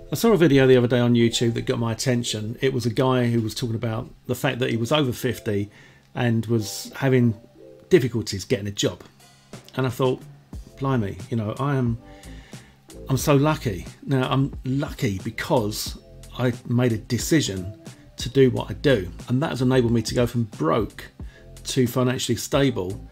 I saw a video the other day on YouTube that got my attention. It was a guy who was talking about the fact that he was over 50 and was having difficulties getting a job. And I thought, blimey, you know, I'm so lucky. Now, I'm lucky because I made a decision to do what I do. And that has enabled me to go from broke to financially stable,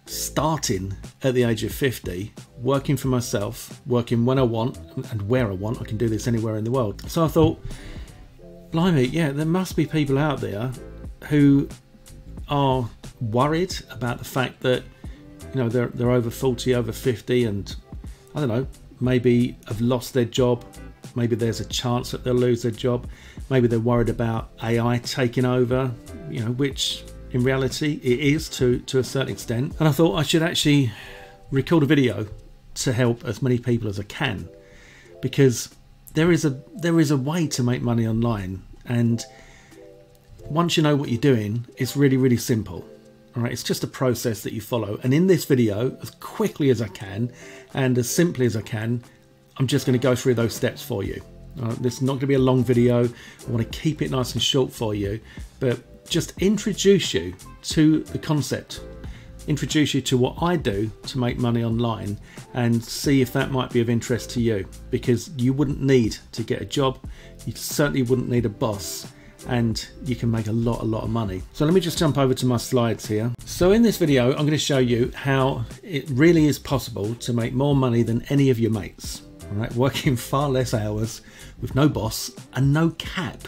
starting at the age of 50, working for myself, working when I want and where I want. I can do this anywhere in the world. So I thought, blimey, yeah, there must be people out there who are worried about the fact that, you know, they're over 40, over 50, and I don't know, maybe have lost their job. Maybe there's a chance that they'll lose their job. Maybe they're worried about AI taking over, you know, which in reality it is to a certain extent. And I thought I should actually record a video to help as many people as I can, because there is a way to make money online, and once you know what you're doing, it's really, really simple. All right, it's just a process that you follow. And in this video, as quickly as I can and as simply as I can, I'm just going to go through those steps for you. This is not going to be a long video. I want to keep it nice and short for you, but just introduce you to the concept, introduce you to what I do to make money online, and see if that might be of interest to you, because you wouldn't need to get a job. You certainly wouldn't need a boss, and you can make a lot of money. So let me just jump over to my slides here. So in this video, I'm going to show you how it really is possible to make more money than any of your mates, all right? Working far less hours with no boss and no cap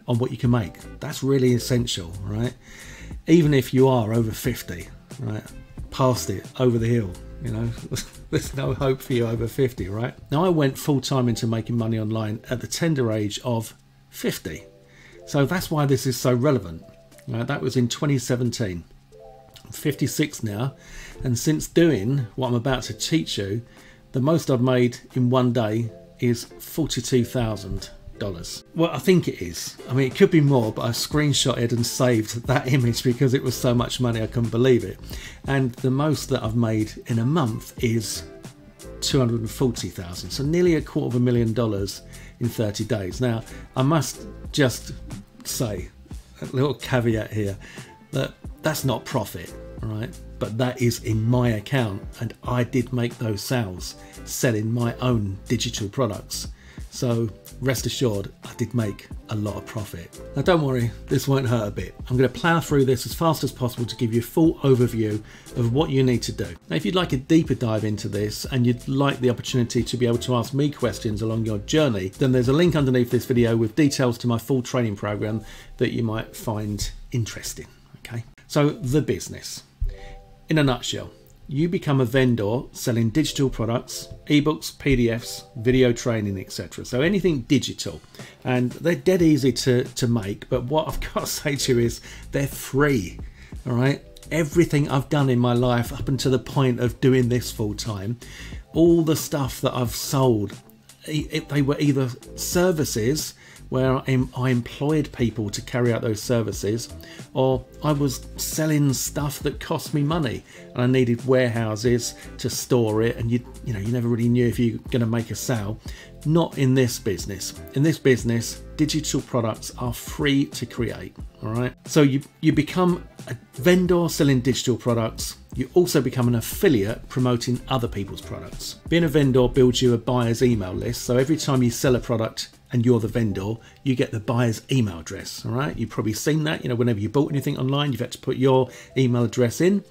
on what you can make. That's really essential, right? Even if you are over 50, right? Past it, over the hill, you know, there's no hope for you over 50, right? Now, I went full time into making money online at the tender age of 50. So that's why this is so relevant. That was in 2017. I'm 56 now, and since doing what I'm about to teach you, the most I've made in one day is $42,000. Well, I think it is. I mean, it could be more, but I screenshotted and saved that image because it was so much money I couldn't believe it. And the most that I've made in a month is $240,000, so nearly $250,000 in 30 days. Now, I must just say a little caveat here that that's not profit, right? But that is in my account, and I did make those sales selling my own digital products. So rest assured, I did make a lot of profit. Now don't worry, this won't hurt a bit. I'm going to plow through this as fast as possible to give you a full overview of what you need to do. Now, if you'd like a deeper dive into this and you'd like the opportunity to be able to ask me questions along your journey, then there's a link underneath this video with details to my full training program that you might find interesting. Okay, so the business. In a nutshell, you become a vendor selling digital products, ebooks, PDFs, video training, etc. So anything digital, and they're dead easy to make. But what I've got to say to you is they're free. All right. Everything I've done in my life up until the point of doing this full time, all the stuff that I've sold, they were either services where I employed people to carry out those services, or I was selling stuff that cost me money and I needed warehouses to store it, and you never really knew if you were going to make a sale. Not in this business. In this business, digital products are free to create. All right. So you become a vendor selling digital products. You also become an affiliate promoting other people's products. Being a vendor builds you a buyer's email list. So every time you sell a product and you're the vendor, you get the buyer's email address. All right. You've probably seen that, you know, whenever you bought anything online, you've had to put your email address in.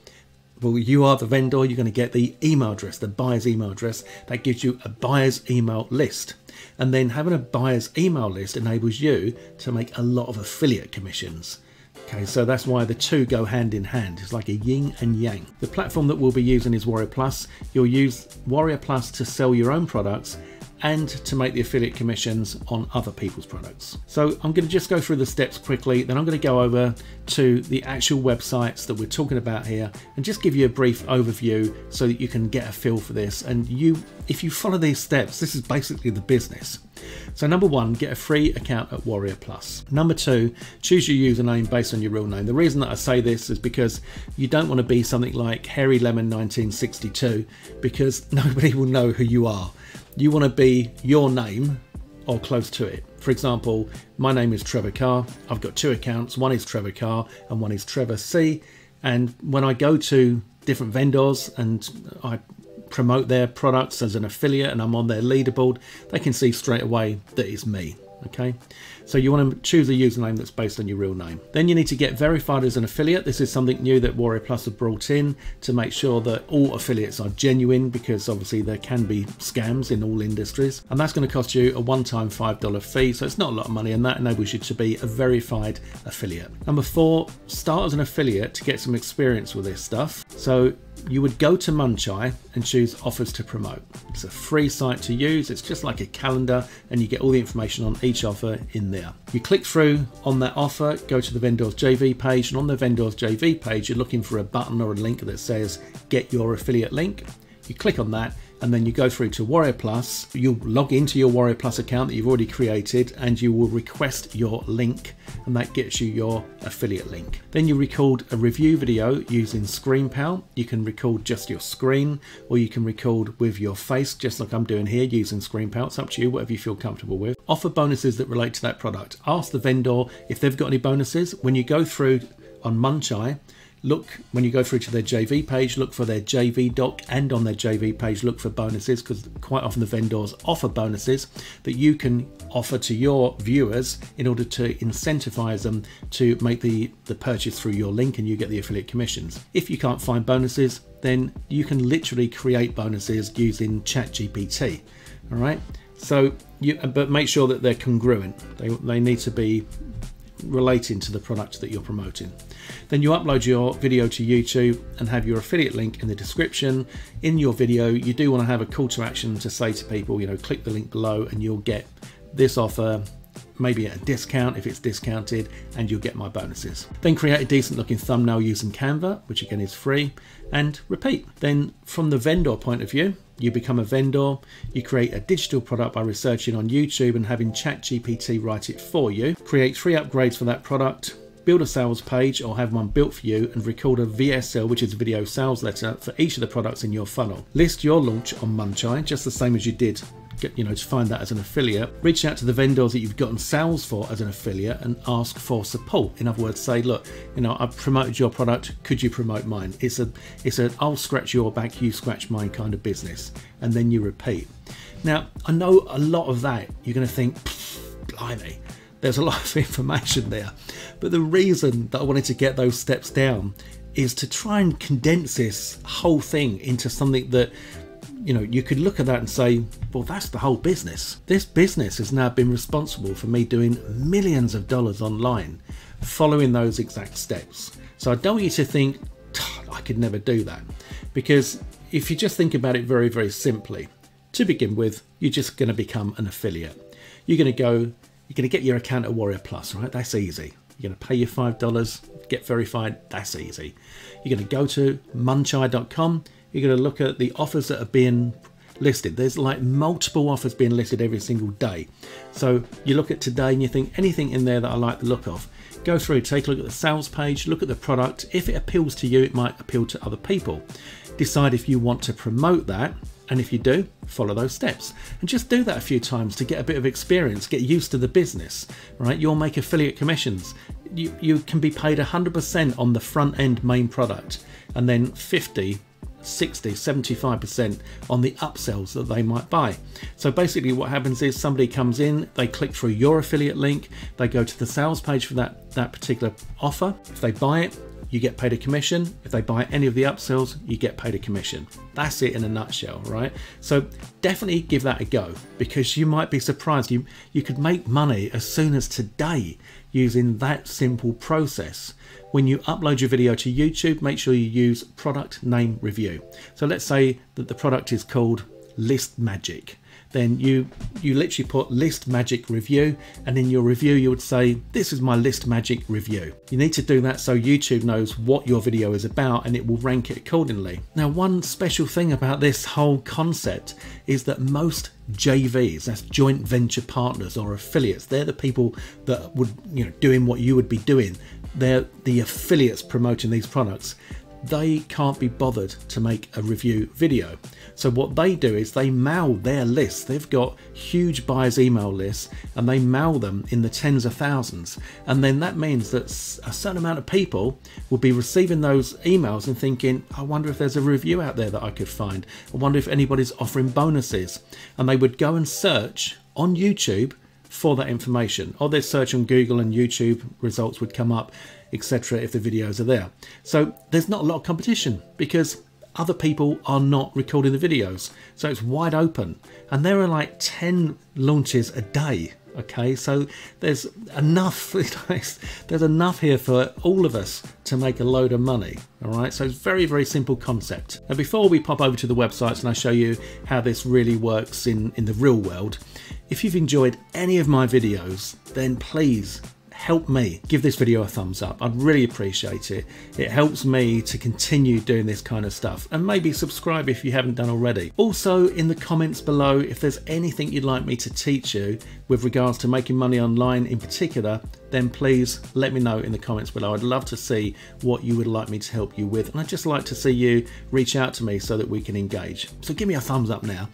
Well, you are the vendor, you're going to get the email address, the buyer's email address. That gives you a buyer's email list. And then having a buyer's email list enables you to make a lot of affiliate commissions. Okay, so that's why the two go hand in hand. It's like a yin and yang. The platform that we'll be using is Warrior Plus. You'll use Warrior Plus to sell your own products and to make the affiliate commissions on other people's products. So I'm going to just go through the steps quickly, then I'm going to go over to the actual websites that we're talking about here and just give you a brief overview so that you can get a feel for this. And if you follow these steps, this is basically the business. So number one, get a free account at Warrior Plus. Number two, choose your username based on your real name. The reason that I say this is because you don't want to be something like Harry Lemon 1962, because nobody will know who you are. You want to be your name or close to it. For example, my name is Trevor Carr. I've got 2 accounts. One is Trevor Carr and one is Trevor C. And when I go to different vendors and I promote their products as an affiliate and I'm on their leaderboard, they can see straight away that it's me. Okay, so you want to choose a username that's based on your real name. Then you need to get verified as an affiliate. This is something new that Warrior Plus have brought in to make sure that all affiliates are genuine, because obviously there can be scams in all industries, and that's going to cost you a one-time $5 fee, so it's not a lot of money, and that enables you to be a verified affiliate. Number 4, start as an affiliate to get some experience with this stuff. So you would go to Munchai and choose offers to promote. It's a free site to use. It's just like a calendar, and you get all the information on each offer in there. You click through on that offer, go to the vendor's JV page, and on the vendor's JV page, you're looking for a button or a link that says get your affiliate link. You click on that, and then you go through to Warrior Plus. You'll log into your Warrior Plus account that you've already created, and you will request your link, and that gets you your affiliate link. Then you record a review video using ScreenPal. You can record just your screen, or you can record with your face, just like I'm doing here using ScreenPal. It's up to you, whatever you feel comfortable with. Offer bonuses that relate to that product. Ask the vendor if they've got any bonuses. When you go through on Munchai, look, when you go through to their JV page, look for their JV doc, and on their JV page, look for bonuses, because quite often the vendors offer bonuses that you can offer to your viewers in order to incentivize them to make the purchase through your link, and you get the affiliate commissions. If you can't find bonuses, then you can literally create bonuses using ChatGPT. All right. So but make sure that they're congruent. They need to be relating to the product that you're promoting. Then you upload your video to YouTube and have your affiliate link in the description. In your video, you do want to have a call to action to say to people, you know, click the link below and you'll get this offer, maybe at a discount if it's discounted, and you'll get my bonuses. Then create a decent looking thumbnail using Canva, which again is free, and repeat. Then from the vendor point of view, you become a vendor. You create a digital product by researching on YouTube and having ChatGPT write it for you. Create 3 upgrades for that product. Build a sales page or have one built for you, and record a VSL, which is a video sales letter, for each of the products in your funnel. List your launch on Munchai, just the same as you did, to find that as an affiliate. Reach out to the vendors that you've gotten sales for as an affiliate and ask for support. In other words, say, look, I've promoted your product, could you promote mine? It's a I'll scratch your back, you scratch mine kind of business, and then you repeat. Now, I know a lot of that you're going to think, blimey, there's a lot of information there, but the reason that I wanted to get those steps down is to try and condense this whole thing into something that you could look at that and say, well, that's the whole business. This business has now been responsible for me doing millions of dollars online following those exact steps. So I don't want you to think, I could never do that. Because if you just think about it very, very simply, to begin with, you're just going to become an affiliate. You're going to get your account at Warrior Plus, right? That's easy. You're going to pay your $5, get verified. That's easy. You're going to go to munchai.com. You're going to look at the offers that are being listed. There's like multiple offers being listed every single day. So you look at today and you think, anything in there that I like the look of. Go through, take a look at the sales page, look at the product. If it appeals to you, it might appeal to other people. Decide if you want to promote that. And if you do, follow those steps. And just do that a few times to get a bit of experience, get used to the business, right? You'll make affiliate commissions. You can be paid 100% on the front end main product, and then 50, 60, 75% on the upsells that they might buy. So basically what happens is somebody comes in, they click through your affiliate link, they go to the sales page for that particular offer. If they buy it, you get paid a commission. If they buy any of the upsells, you get paid a commission. That's it in a nutshell, right? So definitely give that a go, because you might be surprised. You could make money as soon as today using that simple process. When you upload your video to YouTube, make sure you use product name review. So let's say that the product is called List Magic. Then you literally put List Magic review, and in your review you would say, this is my List Magic review. You need to do that so YouTube knows what your video is about, and it will rank it accordingly. Now, one special thing about this whole concept is that most JVs, that's joint venture partners or affiliates, they're the people that would, doing what you would be doing. They're the affiliates promoting these products. they can't be bothered to make a review video. So what they do is they mail their lists. They've got huge buyers email lists and they mail them in the tens of thousands. And then that means that a certain amount of people will be receiving those emails and thinking, I wonder if there's a review out there that I could find. I wonder if anybody's offering bonuses. And they would go and search on YouTube for that information, or they'd search on Google and YouTube, results would come up, etc. if the videos are there. So there's not a lot of competition because other people are not recording the videos. So it's wide open, and there are like 10 launches a day. Okay, so there's enough, there's enough here for all of us to make a load of money. All right, so it's very, very simple concept. Now, before we pop over to the websites and I show you how this really works in the real world, if you've enjoyed any of my videos, then please help me give this video a thumbs up. I'd really appreciate it. It helps me to continue doing this kind of stuff, and maybe subscribe if you haven't done already. Also, in the comments below, if there's anything you'd like me to teach you with regards to making money online in particular, then please let me know in the comments below. I'd love to see what you would like me to help you with, and I'd just like to see you reach out to me so that we can engage. So give me a thumbs up now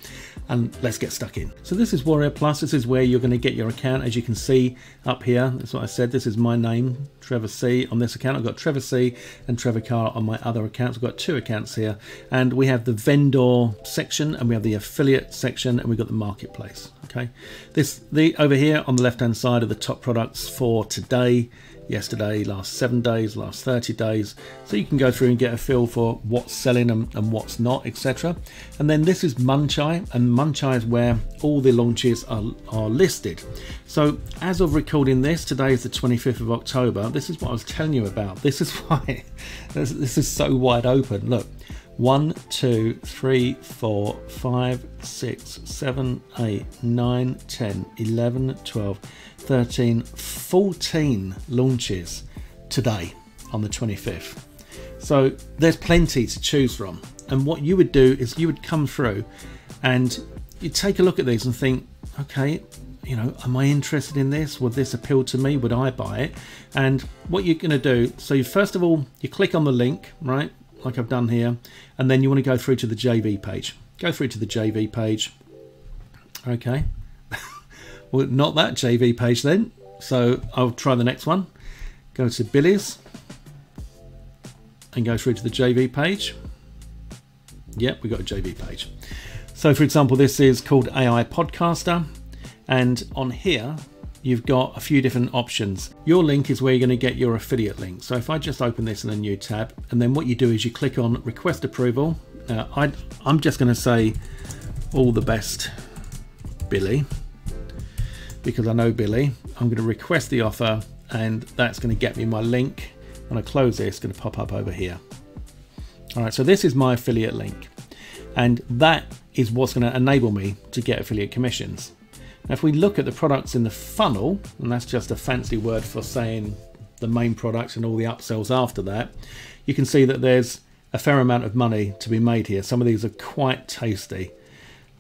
and let's get stuck in. So this is Warrior Plus. This is where you're going to get your account. As you can see up here, that's what I said. This is my name, Trevor C. On this account, I've got Trevor C and Trevor Carr on my other accounts. I've got 2 accounts here, and we have the vendor section and we have the affiliate section and we've got the marketplace. Okay, over here on the left hand side are the top products for today, yesterday, last 7 days, last 30 days, so you can go through and get a feel for what's selling and what's not, etc. And then this is Munchai, and Munchai is where all the launches are listed. So as of recording this, today is the 25th of October. This is what I was telling you about. This is why this is so wide open. Look, 1, 2, 3, 4, 5, 6, 7, 8, 9, 10, 11, 12, 13, 14 launches today on the 25th. So there's plenty to choose from. And what you would do is you would come through and you take a look at these and think, okay, you know, am I interested in this? Would this appeal to me? Would I buy it? And what you're going to do, so first of all, you click on the link, right? Like I've done here, and then you want to go through to the JV page. Go through to the JV page. Okay. Well, not that JV page then. So I'll try the next one. Go to Billy's and go through to the JV page. Yep, we've got a JV page. So for example, this is called AI Podcaster, and on here you've got a few different options. Your link is where you're going to get your affiliate link. So if I just open this in a new tab, and then what you do is you click on request approval. Now I'm just going to say all the best, Billy, because I know Billy. I'm going to request the offer, and that's going to get me my link. When I close this, it's going to pop up over here. All right, so this is my affiliate link, and that is what's going to enable me to get affiliate commissions. Now, if we look at the products in the funnel, and that's just a fancy word for saying the main products and all the upsells after that, you can see that there's a fair amount of money to be made here. Some of these are quite tasty.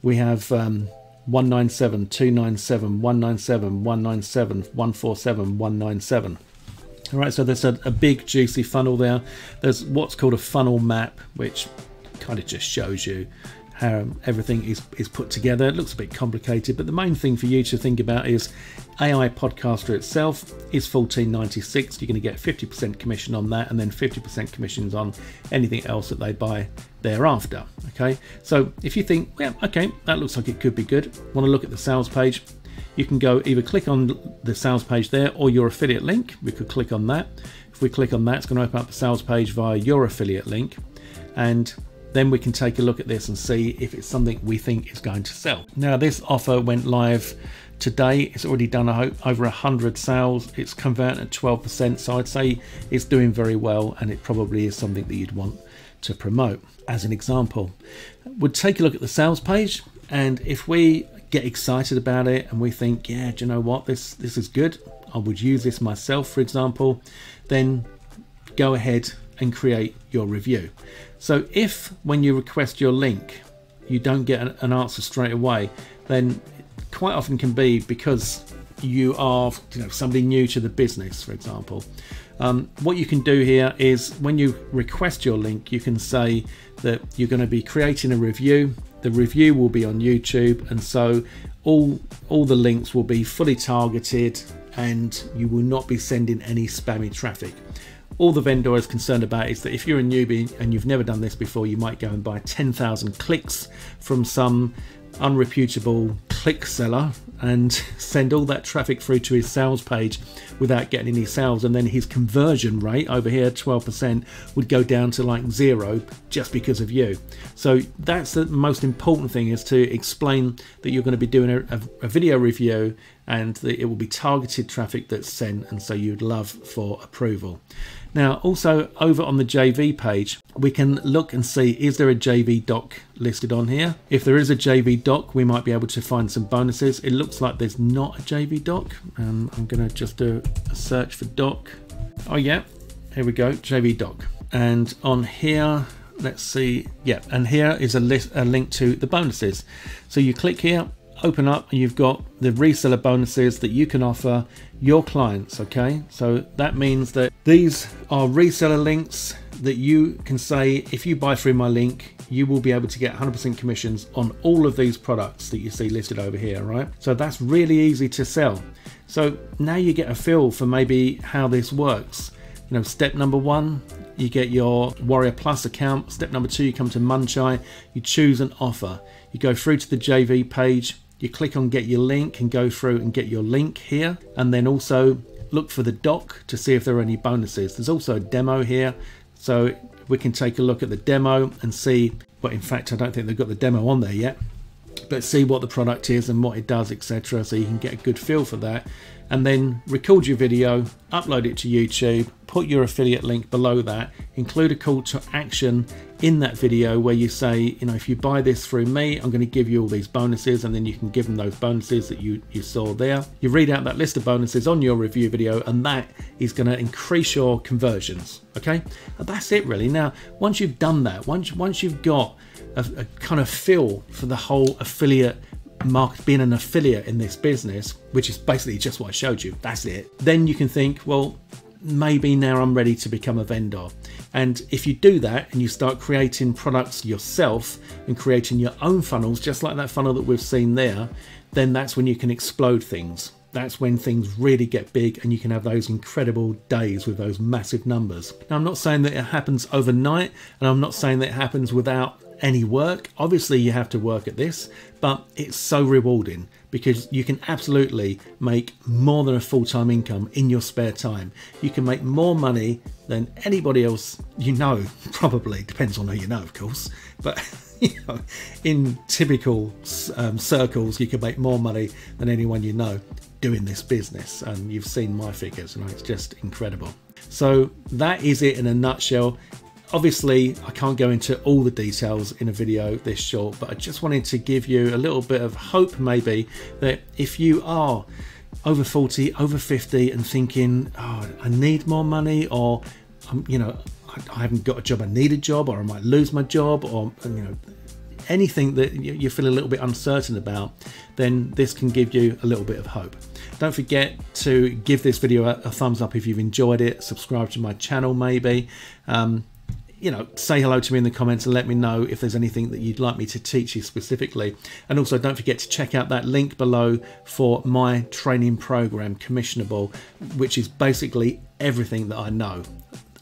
We have 197, 297, 197, 197, 147, 197. All right, so there's a big juicy funnel there. There's what's called a funnel map, which kind of just shows you how everything is put together. It looks a bit complicated, but the main thing for you to think about is AI Podcaster itself is $14.96. You're going to get 50% commission on that, and then 50% commissions on anything else that they buy thereafter. Okay, so if you think, well, okay, that looks like it could be good, want to look at the sales page, you can go either click on the sales page there or your affiliate link. We could click on that. If we click on that, it's going to open up the sales page via your affiliate link, and then we can take a look at this and see if it's something we think is going to sell. Now, this offer went live today. It's already done over 100 sales. It's converting at 12%, so I'd say it's doing very well, and it probably is something that you'd want to promote. As an example, we'll take a look at the sales page, and if we get excited about it and we think, yeah, do you know what, this is good, I would use this myself, for example, then go ahead and create your review. So if when you request your link you don't get an answer straight away, then quite often can be because you are somebody new to the business, for example, What you can do here is when you request your link, you can say that you're going to be creating a review. The review will be on YouTube, and so all the links will be fully targeted and you will not be sending any spammy traffic. All the vendor is concerned about is that if you're a newbie and you've never done this before, you might go and buy 10,000 clicks from some unreputable click seller and send all that traffic through to his sales page without getting any sales, and then his conversion rate over here, 12%, would go down to like 0 just because of you. So that's the most important thing, is to explain that you're going to be doing a video review and that it will be targeted traffic that's sent, and so you'd love for approval. Now also over on the JV page, we can look and see, is there a JV doc listed on here? If there is a JV doc, we might be able to find some bonuses. It looks like there's not a JV doc. I'm going to just do a search for doc. Oh yeah, here we go, JV doc. And on here, let's see, yeah, and here is a link to the bonuses. So you click here, open up, and you've got the reseller bonuses that you can offer your clients. Okay, so that means that these are reseller links that you can say, if you buy through my link, you will be able to get 100% commissions on all of these products that you see listed over here, right? So that's really easy to sell. So now you get a feel for maybe how this works. You know, step number 1, you get your Warrior Plus account. Step number 2, you come to Munchai, you choose an offer, you go through to the JV page, you click on get your link and go through and get your link here, and then also look for the doc to see if there are any bonuses. There's also a demo here, so we can take a look at the demo and see, but in fact I don't think they've got the demo on there yet, but see what the product is and what it does, etc., so you can get a good feel for that. And then record your video, upload it to YouTube, put your affiliate link below that, include a call to action in that video where you say, you know, if you buy this through me, I'm going to give you all these bonuses, and then you can give them those bonuses that you saw there. You read out that list of bonuses on your review video, and that is going to increase your conversions. Okay, and that's it really. Now, once you've done that, once you've got a kind of feel for the whole affiliate market, being an affiliate in this business, which is basically just what I showed you, that's it, then you can think, well, maybe now I'm ready to become a vendor. And if you do that and you start creating products yourself and creating your own funnels, just like that funnel that we've seen there, then that's when you can explode things. That's when things really get big and you can have those incredible days with those massive numbers. Now, I'm not saying that it happens overnight, and I'm not saying that it happens without any work. Obviously you have to work at this, but it's so rewarding because you can absolutely make more than a full-time income in your spare time. You can make more money than anybody else you know, probably, depends on who you know of course, but you know, in typical circles you can make more money than anyone you know doing this business, and you've seen my figures and it's just incredible. So that is it in a nutshell. Obviously, I can't go into all the details in a video this short, but I just wanted to give you a little bit of hope maybe that if you are over 40, over 50 and thinking, oh, I need more money, or, you know, I haven't got a job, I need a job, or I might lose my job, or, you know, anything that you feel a little bit uncertain about, then this can give you a little bit of hope. Don't forget to give this video a thumbs up if you've enjoyed it, subscribe to my channel maybe. You know, say hello to me in the comments and let me know if there's anything that you'd like me to teach you specifically. And also don't forget to check out that link below for my training program, Commissionable, which is basically everything that I know.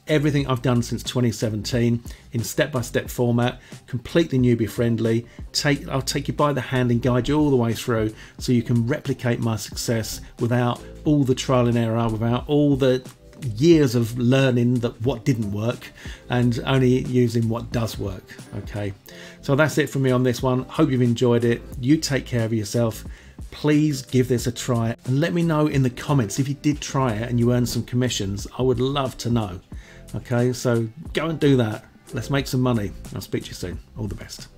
Everything I've done since 2017 in step-by-step format, completely newbie friendly. I'll take you by the hand and guide you all the way through so you can replicate my success without all the trial and error, without all the years of learning that what didn't work, and only using what does work. Okay, so that's it from me on this one. Hope you've enjoyed it. You take care of yourself. Please give this a try and let me know in the comments if you did try it and you earned some commissions. I would love to know. Okay, so go and do that. Let's make some money. I'll speak to you soon. All the best.